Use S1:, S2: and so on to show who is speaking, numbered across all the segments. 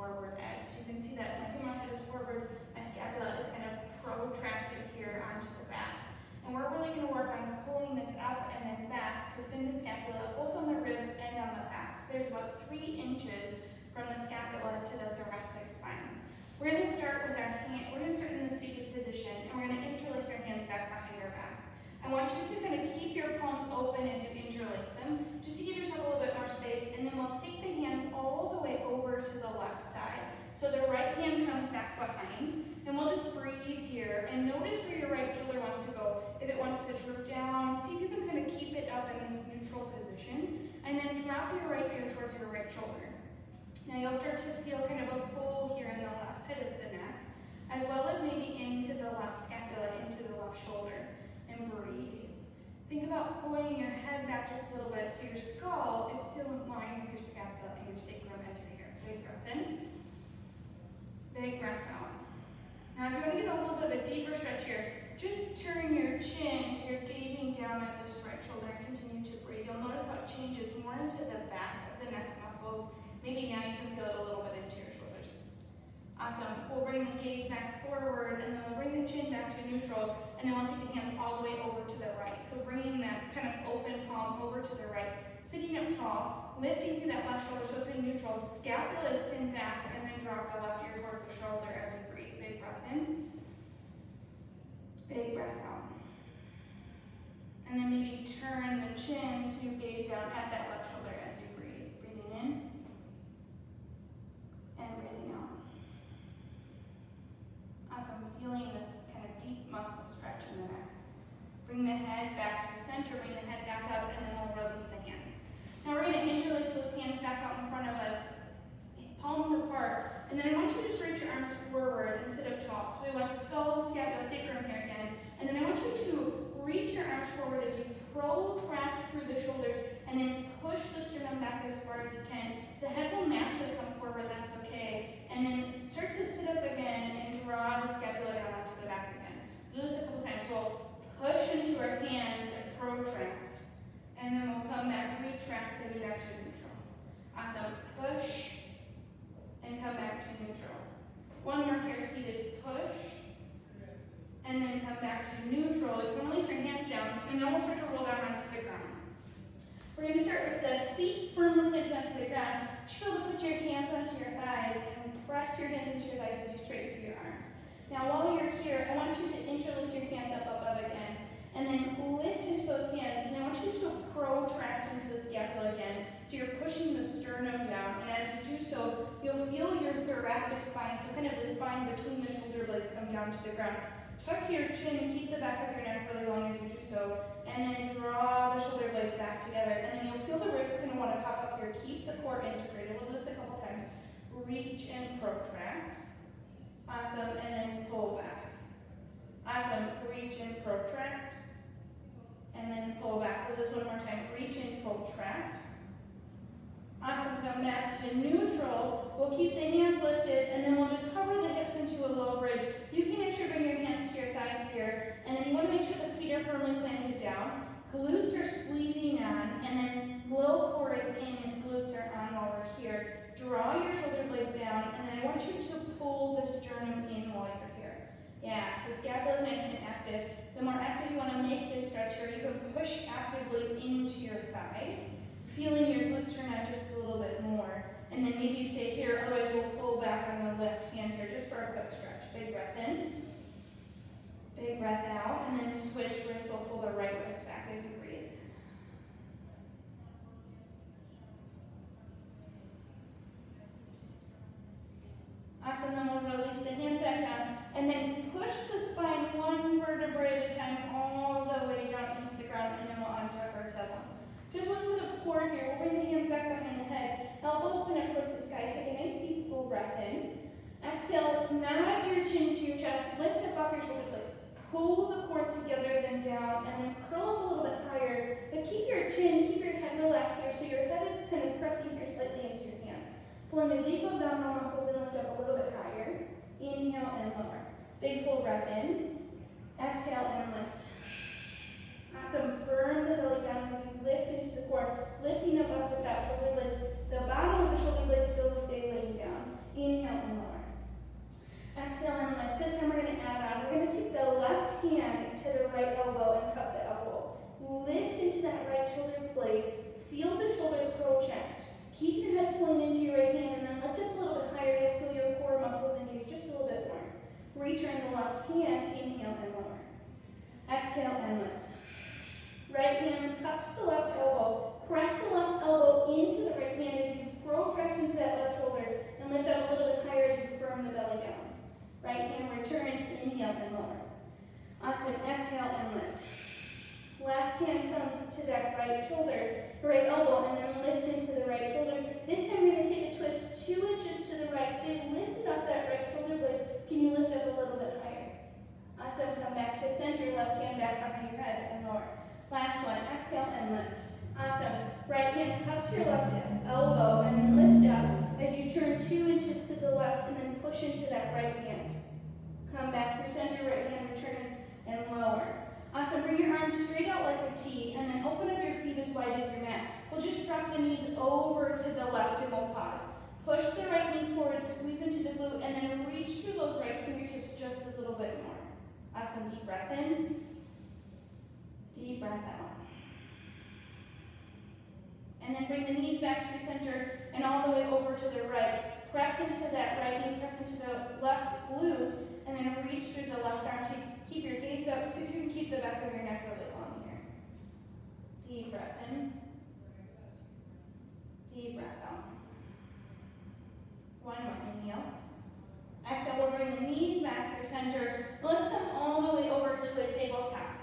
S1: forward edge. So you can see that my humeral head is forward, my scapula is kind of protracted here onto the back. And we're really going to work on pulling this up and then back to pin the scapula both on the ribs and on the back. So there's about 3 inches from the scapula to the thoracic spine. We're going to start with our hand, we're going to start in the seated position, and we're going to interlace our hands back behind our back. I want you to kind of keep your palms open as you interlace them, just to give yourself a little bit more space, and then we'll take the hands all the way over to the left side. So the right hand comes back behind, and we'll just breathe here, and notice where your right shoulder wants to go. If it wants to droop down, see if you can kind of keep it up in this neutral position, and then drop your right ear towards your right shoulder. Now you'll start to feel kind of a pull here in the left side of the neck, as well as maybe into the left scapula, into the left shoulder, and breathe. Think about pulling your head back just a little bit so your skull is still in line with your scapula and your sacrum as you're here. Big breath in, big breath out. Now if you want to get a little bit of a deeper stretch here, just turn your chin so you're gazing down at this right shoulder and continue to breathe. You'll notice how it changes more into the back of the neck muscles. Maybe now you can feel it a little bit into your shoulders. Awesome. We'll bring the gaze back forward, and then we'll bring the chin back to neutral, and then we'll take the hands all the way over to the right. So bringing that kind of open palm over to the right, sitting up tall, lifting through that left shoulder so it's in neutral. Scapula is pinned back, and then drop the left ear towards the shoulder as you breathe. Big breath in, big breath out. And then maybe turn the chin so you gaze down at that left shoulder as you breathe. Breathing in and breathing out. Awesome, feeling this kind of deep muscle stretch in the neck. Bring the head back to center, bring the head back up, and then we'll release the hands. Now we're going to interlace those hands back out in front of us, palms apart, and then I want you to just reach your arms forward and sit up tall. So we want the skull, scapula, sacrum here again, and then I want you to reach your arms forward as you protract through the shoulders, and then push the sternum back as far as you can. The head will naturally come forward, that's okay. And then start to sit up again and draw the scapula down onto the back again. Do this a couple times. We'll push into our hands and protract. And then we'll come back, retract, send it back to neutral. Awesome. Push and come back to neutral. One more here, seated. Push. And then come back to neutral. You can release your hands down, and then we'll start to roll down onto the ground. We're going to start with the feet firmly planted onto the ground. You should be able to put your hands onto your thighs and press your hands into your thighs as you straighten through your arms. Now while you're here, I want you to interlace your hands up above again, and then lift into those hands, and I want you to protract into the scapula again, so you're pushing the sternum down, and as you do so, you'll feel your thoracic spine, so kind of the spine between the shoulder blades come down to the ground. Tuck your chin, keep the back of your neck really long as you do so, and then draw the shoulder blades back together, and then you'll feel the ribs kind of want to pop up here. Keep the core integrated. We'll do this a couple times. Reach and protract. Awesome, and then pull back. Awesome, reach and protract, and then pull back. We'll do this one more time. Reach and protract. Awesome, come back to neutral. We'll keep the hands lifted, and then we'll just hover the hips into a low bridge. You can actually bring your hands to your thighs here, and then you want to make sure the feet are firmly planted down. Glutes are squeezing on, and then low core is in, and glutes are on while we're here. Draw your shoulder blades down, and then I want you to pull the sternum in while you're here. Yeah, so scapula is nice and active. The more active you want to make this stretch here, you can push actively into your thighs, feeling your glutes turn out just a little bit more. And then maybe you stay here, otherwise we'll pull back on the left hand here just for a quick stretch. Big breath in, big breath out, and then switch wrists. We'll pull the right wrist back as you breathe. Awesome, then we'll release the hands back down, and then push the spine one vertebrae at a time all the way down into the ground, and then we'll untuck our tailbone. Just one foot of core here. We'll bring the hands back behind the head. Elbows point up towards the sky. Take a nice deep full breath in. Exhale, nod your chin to your chest. Lift up off your shoulder blades. Pull the core together, then down, and then curl up a little bit higher. But keep your chin, keep your head relaxed here, so your head is kind of pressing here slightly into your hands. Pulling the deep abdominal muscles and lift up a little bit higher. Inhale and lower. Big full breath in. Exhale and lift. Awesome. Firm the belly down as you lift into the core, lifting up off the top shoulder blades. The bottom of the shoulder blades still stay laying down. Inhale. hip blade. Feel the shoulder project. Keep your head pulling into your right hand and then lift up a little bit higher. You'll feel your core muscles engage just a little bit more. Return the left hand, inhale and lower. Exhale and lift. Right hand cups the left elbow. Press the left elbow into the right hand as you protract into that left shoulder and lift up a little bit higher as you firm the belly down. Right hand returns, inhale and lower. Awesome, exhale and lift. Left hand comes to that right shoulder, right elbow, and then lift into the right shoulder. This time we're going to take a twist 2 inches to the right. Stay lifted off that right shoulder blade. Can you lift up a little bit higher? Awesome, come back to center, left hand back behind your head and lower. Last one, exhale and lift. Awesome, right hand cups your left elbow and then lift up as you turn 2 inches to the left and then push into that right hand. Come back through center, right hand returns and lower. Awesome, bring your arms straight out like a T and then open up your feet as wide as your mat. We'll just drop the knees over to the left and we'll pause. Push the right knee forward, squeeze into the glute, and then reach through those right fingertips just a little bit more. Awesome, deep breath in, deep breath out. And then bring the knees back through center and all the way over to the right. Press into that right knee, press into the left glute, and then reach through the left arm to keep your gaze up. See if you can keep the back of your neck really long here. Deep breath in. Deep breath out. One more, inhale. Exhale, we'll bring the knees back through center. Let's come all the way over to a tabletop.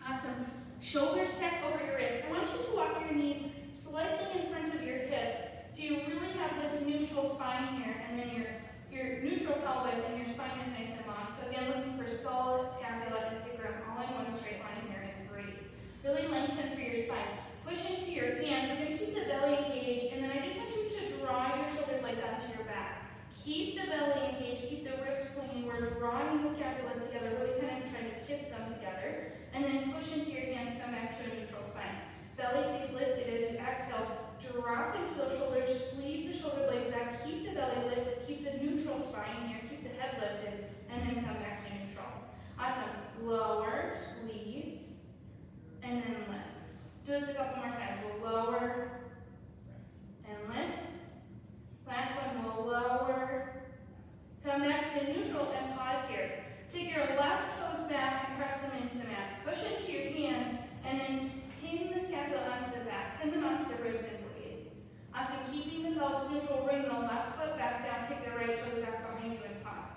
S1: Awesome. Shoulders stack over your wrists. I want you to walk your knees slightly in front of your hips so you really have this neutral spine here, and then your neutral pelvis and your spine is nice and long. So again, looking for skull, scapula, and sacrum all in one straight line here, and breathe. Really lengthen through your spine. Push into your hands. We're going to keep the belly engaged, and then I just want you to draw your shoulder blades onto your back. Keep the belly engaged, keep the ribs pointing. We're drawing the scapula together, really kind of trying to kiss them together, and then push into your hands, come back to a neutral spine. Belly stays lifted as you exhale. Drop into those shoulders, squeeze the shoulder blades back, keep the belly lifted, keep the neutral spine here, keep the head lifted, and then come back to neutral. Awesome. Lower, squeeze, and then lift. Do this a couple more times. We'll lower and lift. Last one, we'll lower, come back to neutral and pause here. Take your left toes back and press them into the mat. Push into your hands and then pin the scapula onto the back. Pin them onto the ribs and breathe. Awesome, keeping the pelvis neutral, bring the left foot back down, take the right toes back behind you and pause.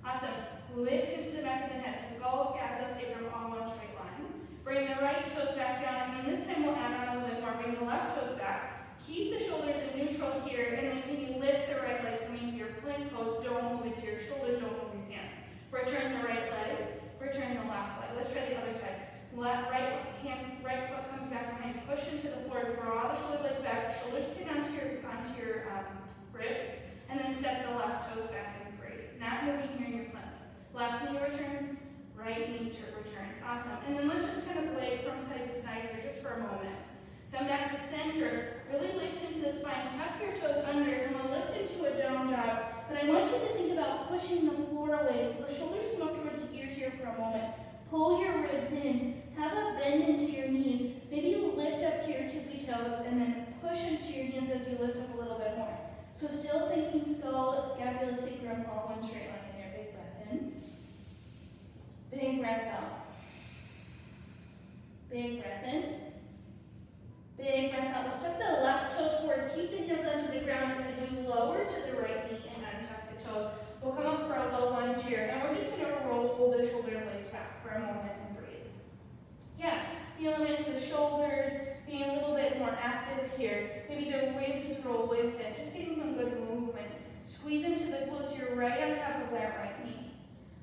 S1: Awesome, lift into the back of the head. So skull, scapula, sacrum, all one straight line. Bring the right toes back down, and then this time we'll add on a little bit more. Bring the left toes back. Keep the shoulders in neutral here, and then can you lift the right leg coming to your plank pose? Don't move it to your shoulders, don't move your hands. Return the right leg, return the left leg. Let's try the other side. Right foot comes back behind, push into the floor, draw the shoulder blades back, shoulders pin onto your ribs, and then step the left toes back and breathe. Not moving here in your plank. Left knee returns, right knee returns. Awesome. And then let's just kind of wave from side to side here just for a moment. Come back to center, really lift into the spine, tuck your toes under, and we'll lift into a down dog. But I want you to think about pushing the floor away, so the shoulders come up towards the ears here for a moment. Pull your ribs in, have a bend into your knees. Maybe you lift up to your tippy toes, and then push into your hands as you lift up a little bit more. So still thinking skull, scapula, sacrum, all one straight line here. Big breath in. Big breath out. Big breath in. Big breath out. We'll step the left toes forward. Keep the hands onto the ground as you lower to the right knee and untuck the toes. We'll come up for a low lunge here, and we're just going to roll the shoulder blades back for a moment and breathe. Yeah, feeling into the shoulders, being a little bit more active here. Maybe the ribs roll with it. Just getting some good movement. Squeeze into the glutes. You're right on top of that right knee.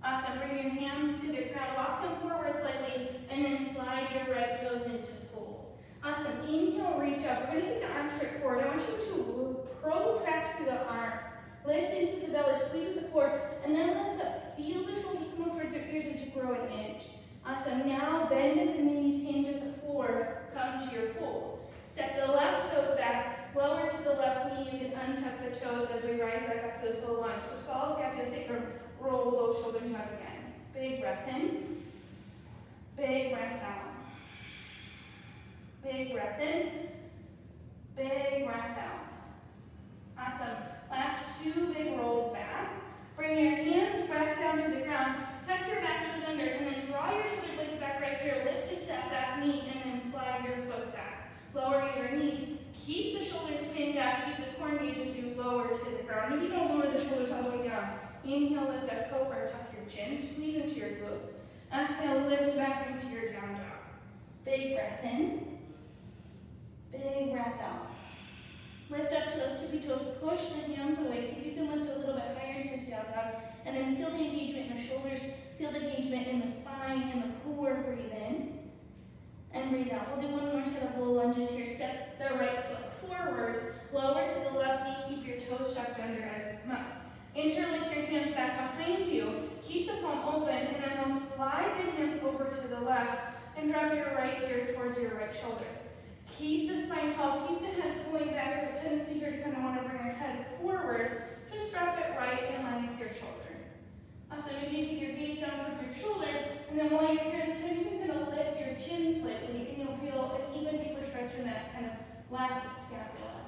S1: Awesome. Bring your hands to the ground. Walk them forward slightly, and then slide your right toes into fold. Awesome. Inhale, reach up. We're going to take the arms straight forward. I want you to protract through the arms. Lift into the belly, squeeze with the core, and then lift up. Feel the shoulders come up towards your ears as you grow an inch. Awesome. Now bend at the knees, hinge at the floor, come to your fold. Step the left toes back, lower to the left knee. You can untuck the toes as we rise back up for this little lunge. So skull, scapula, sacrum, roll those shoulders up again. Big breath in. Big breath out. Big breath in, big breath out. Awesome. Last two big rolls back. Bring your hands back down to the ground. Tuck your back toes under and then draw your shoulder blades back right here. Lift into that back knee and then slide your foot back. Lower your knees. Keep the shoulders pinned back. Keep the core engaged as you lower to the ground. Maybe don't lower the shoulders all the way down. Inhale, lift up, cobra. Tuck your chin. Squeeze into your glutes. Exhale, lift back into your down dog. Big breath in. Big breath out. Lift up to those tippy toes, push the hands away. See if you can lift a little bit higher to this down dog. And then feel the engagement in the shoulders, feel the engagement in the spine and the core. Breathe in and breathe out. We'll do one more set of low lunges here. Step the right foot forward, lower to the left knee, keep your toes tucked under as you come up. Interlace your hands back behind you, keep the palm open, and then we'll slide the hands over to the left and drop your right ear towards your right shoulder. Keep the spine tall, keep the head pulling back. We have a tendency here to kind of want to bring our head forward. Just drop it right in line with your shoulder. Awesome, maybe you take your gaze down towards your shoulder, and then while you're here this time, you can kind of lift your chin slightly, and you'll feel an even deeper stretch in that kind of left scapula.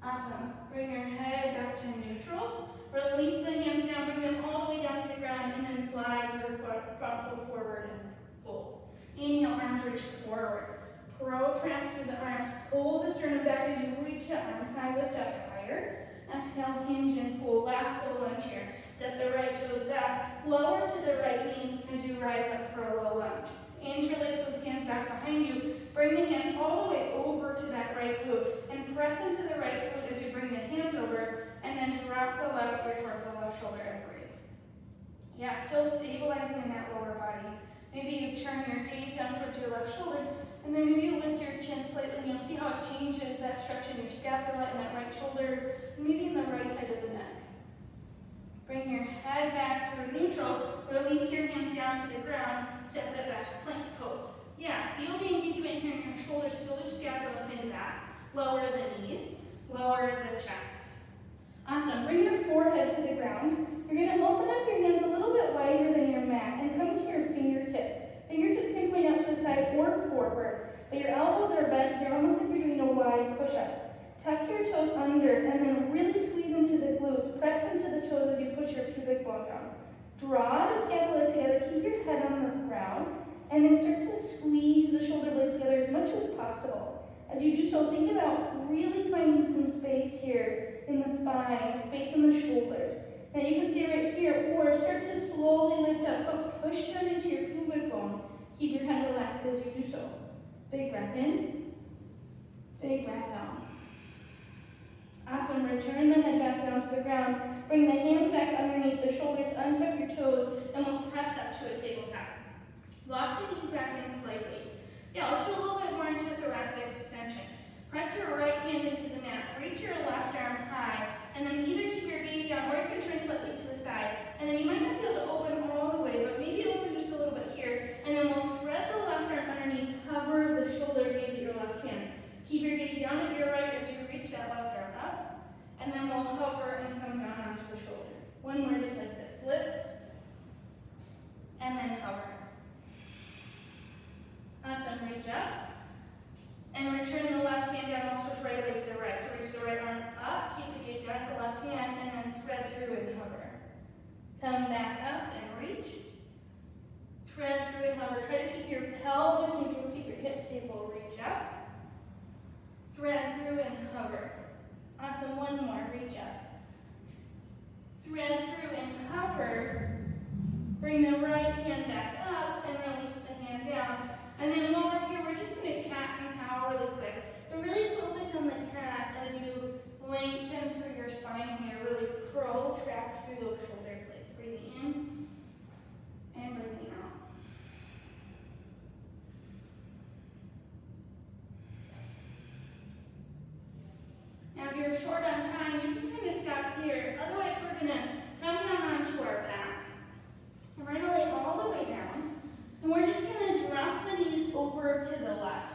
S1: Awesome, bring your head back to neutral. Release the hands down, bring them all the way down to the ground, and then slide your front foot forward and fold. Inhale, arms reach forward. Protract through the arms, pull the sternum back as you reach the arms high, lift up higher. Exhale, hinge and fold. Last low lunge here. Step the right toes back, lower to the right knee as you rise up for a low lunge. Interlace those hands back behind you. Bring the hands all the way over to that right glute and press into the right glute as you bring the hands over, and then drop the left ear towards the left shoulder and breathe. Yeah, still stabilizing in that lower body. Maybe you turn your gaze down towards your left shoulder, and then maybe you lift your chin slightly, and you'll see how it changes that stretch in your scapula and that right shoulder, and maybe in the right side of the neck. Bring your head back through neutral, release your hands down to the ground, step it back, plank pose. Yeah, feel the engagement here in your shoulders, feel the scapula pin back, lower the knees, lower the chest. Awesome, bring your forehead to the ground. You're gonna open up your hands a little bit wider than your mat and come to your fingertips. Fingertips can point out to the side or forward, but your elbows are bent here, almost like you're doing a wide push-up. Tuck your toes under and then really squeeze into the glutes. Press into the toes as you push your pubic bone down. Draw the scapula together, keep your head on the ground, and then start to squeeze the shoulder blades together as much as possible. As you do so, think about really finding some space here in the spine, space in the shoulders. Now you can see right here, or start to slowly lift up, but push down into your pubic bone. Keep your head relaxed as you do so. Big breath in, big breath out. Awesome, return the head back down to the ground. Bring the hands back underneath the shoulders, untuck your toes, and we'll press up to a tabletop. Lock the knees back in slightly. Yeah, let's do a little bit more into thoracic extension. Press your right hand into the mat, reach your left arm high, and then either keep your gaze down or you can turn slightly to the side. And then you might not be able to open all the way, but maybe open just a little bit here. And then we'll thread the left arm underneath, hover the shoulder, gaze at your left hand. Keep your gaze down at your right as you reach that left arm up. And then we'll hover and come down onto the shoulder. One more just like this. Lift, and then hover. Awesome, reach up. And return the left hand down, we'll switch right away to the right. So reach the right arm up, keep the gaze down at the left hand, and then thread through and hover. Come back up and reach. Thread through and hover. Try to keep your pelvis neutral, keep your hips stable. Reach up. Thread through and hover. Awesome, one more, reach up. Thread through and hover. Bring the right hand back up and release the hand down. And then while we're here, we're just gonna cat and cow really quick. But really focus on the cat as you lengthen through your spine here. Really protract through those shoulder blades. Breathing in and breathing out. Now if you're short on time, you can kind of stop here. Otherwise, we're gonna come down onto our back. And we're gonna lay all the way down. And we're just gonna drop the knees over to the left.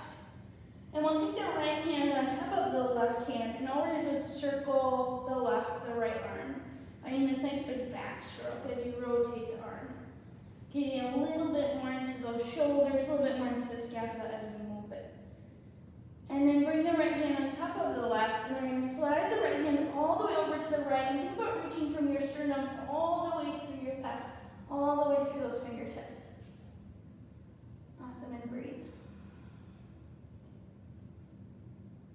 S1: And we'll take the right hand on top of the left hand in order to circle the right arm. Finding this nice big backstroke as you rotate the arm. Getting a little bit more into those shoulders, a little bit more into the scapula as we move it. And then bring the right hand on top of the left, and then we're going to slide the right hand all the way over to the right, and think about reaching from your sternum all the way through your pec, all the way through those fingertips. Awesome, and breathe.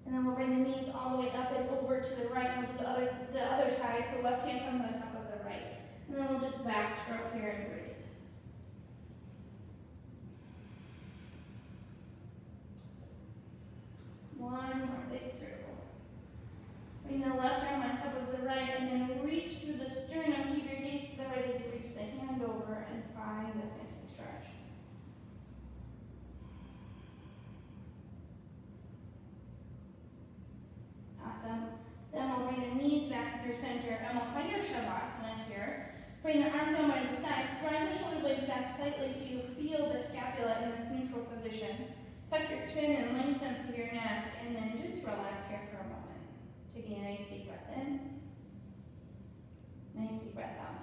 S1: And then we'll bring the knees all the way up and over to the right, and we'll do the other side, so left hand comes on top of the right. And then we'll just backstroke here and breathe. One more big circle. Bring the left arm on top of the right, and then reach through the sternum. Keep your gaze to the right as you reach the hand over and find this nice big stretch. Awesome. Then we'll bring the knees back through center, and we'll find our Shavasana here. Bring the arms down by the sides. Drive the shoulder blades back slightly so you feel the scapula in this neutral position. Tuck your chin and lengthen through your neck, and then just relax here for a moment. Taking a nice deep breath in, nice deep breath out.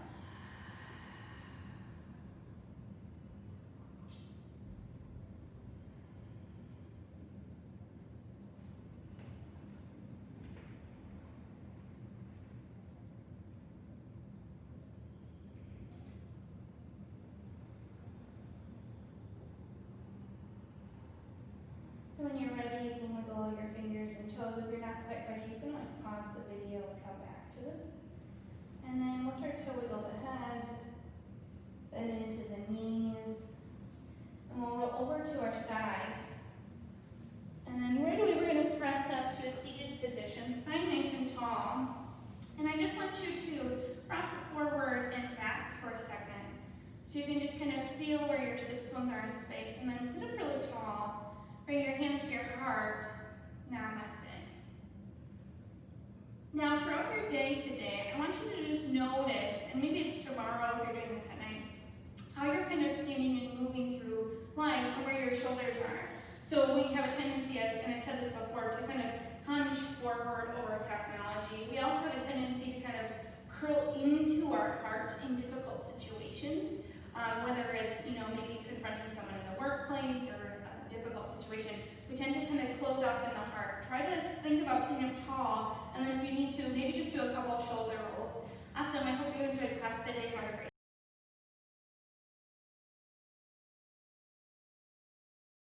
S1: When you're ready, you can wiggle your fingers and toes. If you're not quite ready, you can always pause the video and come back to this. And then we'll start to wiggle the head, bend into the knees, and we'll roll over to our side. And then right away, we're going to press up to a seated position, spine nice and tall. And I just want you to rock forward and back for a second. So you can just kind of feel where your sits bones are in space, and then sit up really tall. Bring your hands to your heart. Namaste. Now, throughout your day today, I want you to just notice, and maybe it's tomorrow if you're doing this at night, how you're kind of standing and moving through life and where your shoulders are. So we have a tendency, and I've said this before, to kind of hunch forward over technology. We also have a tendency to kind of curl into our heart in difficult situations, whether it's, maybe confronting someone in the workplace or difficult situation. We tend to kind of close off in the heart. Try to think about sitting up tall, and then if you need to, maybe just do a couple shoulder rolls. Awesome, I hope you enjoyed